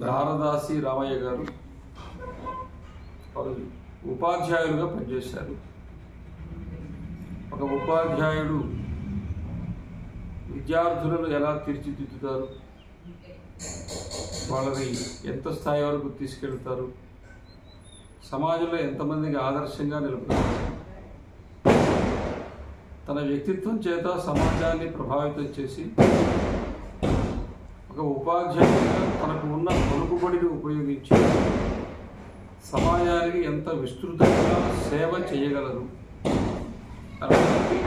నారదాసి రామయ్య గారు వారు ఉపాధ్యాయులుగా పనిచేశారు. ఒక ఉపాధ్యాయుడు విద్యార్థులను ఎలా తీర్చిదిద్దుతారు, వాళ్ళని ఎంత స్థాయి వరకు తీసుకెళ్తారు, సమాజంలో ఎంతమందికి ఆదర్శంగా నిలుపుతారు, తన వ్యక్తిత్వం చేత సమాజాన్ని ప్రభావితం చేసి ఒక ఉపాధ్యాయుడిగా తనకు ఉన్న పలుకుబడిని ఉపయోగించి సమాజానికి ఎంత విస్తృతంగా సేవ చేయగలరు అనడానికి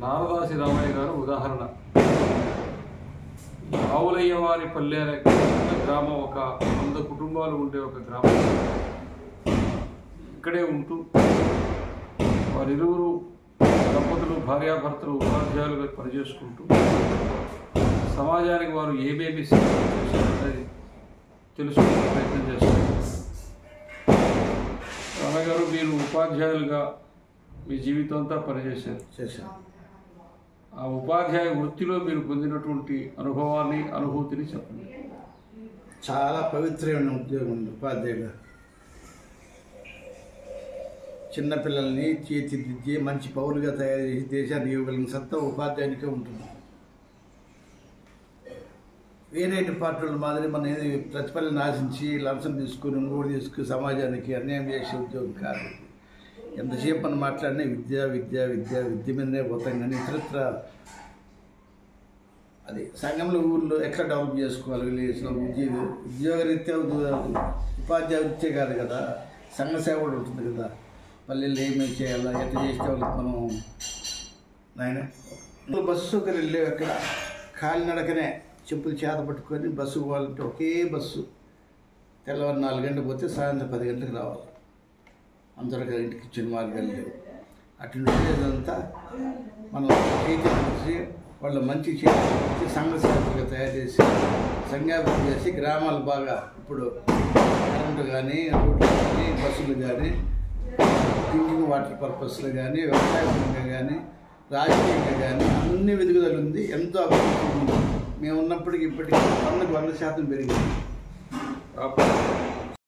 నారదాసి రామయ్య గారు ఉదాహరణ. ఆవులయ్యవారి పల్లె అనే గ్రామం, ఒక 100 కుటుంబాలు ఉండే ఒక గ్రామం. ఇక్కడే ఉంటూ వారిరువురు దంపతులు భార్యాభర్తలు ఉపాధ్యాయులుగా పనిచేసుకుంటూ సమాజానికి వారు ఏమేమి చేశారనేది తెలుసుకునే ప్రయత్నం చేస్తారు. రామయ్య గారు, మీరు ఉపాధ్యాయులుగా మీ జీవితం అంతా పనిచేశారు. ఆ ఉపాధ్యాయ వృత్తిలో మీరు పొందినటువంటి అనుభవాన్ని, అనుభూతిని చెప్పండి. చాలా పవిత్రమైన ఉద్యోగం ఉంది ఉపాధ్యాయుగా. చిన్నపిల్లల్ని తీర్చిదిద్ది మంచి పౌరులుగా తయారు చేసి దేశాన్ని ఇవ్వగలిగిన సత్తా ఉపాధ్యాయునికే ఉంటుంది. వేరే డిపార్ట్మెంట్ మాదిరి మన ప్రతిఫలం ఆశించి లంచం తీసుకుని ఇంకోటి తీసుకుని సమాజానికి అన్యాయం చేసే ఉద్యోగం కాదు. ఎంతసేపు మనం మాట్లాడినా విద్య విద్య విద్య విద్య మీదనే పోతాం, కానీ ఇతరత్ర అది సంఘంలో ఊళ్ళో ఎట్లా డెవలప్ చేసుకోవాలి, ఉద్యోగరీత్యా ఉపాధ్యాయ వృత్తే కాదు కదా, సంఘ సేవ కూడా ఉంటుంది కదా. పల్లెల్లో ఏమేమి చేయాలా, ఎట్లా చేస్తే వాళ్ళకి మనం నాయన బస్సు సౌకర్యం లేవు. అక్కడ కాలినడకనే చెప్పులు చేత పట్టుకొని బస్సు పోవాలంటే ఒకే బస్సు తెల్లవారు 4 గంటలకు పోతే సాయంత్రం 10 గంటలకు రావాలి. అందరికీ ఇంటికి ఇచ్చిన మార్గాలు లేవు. అటువంటిదంతా మనం చేసి వాళ్ళ మంచి చేసి సంఘ సేవకులుగా తయారు చేసి సంఘాభివృద్ధి చేసి గ్రామాలు బాగా ఇప్పుడు కరెంటు కానీ, రోడ్లు కానీ, బస్సులు కానీ, డ్రింకింగ్ వాటర్ పర్పస్లో కానీ, వ్యవసాయంగా కానీ, రాజకీయంగా కానీ అన్ని వెదుగుదల ఉంది. ఎంతో అభివృద్ధి ఉంది. మేము ఉన్నప్పటికీ ఇప్పటికీ 100% పెరిగింది.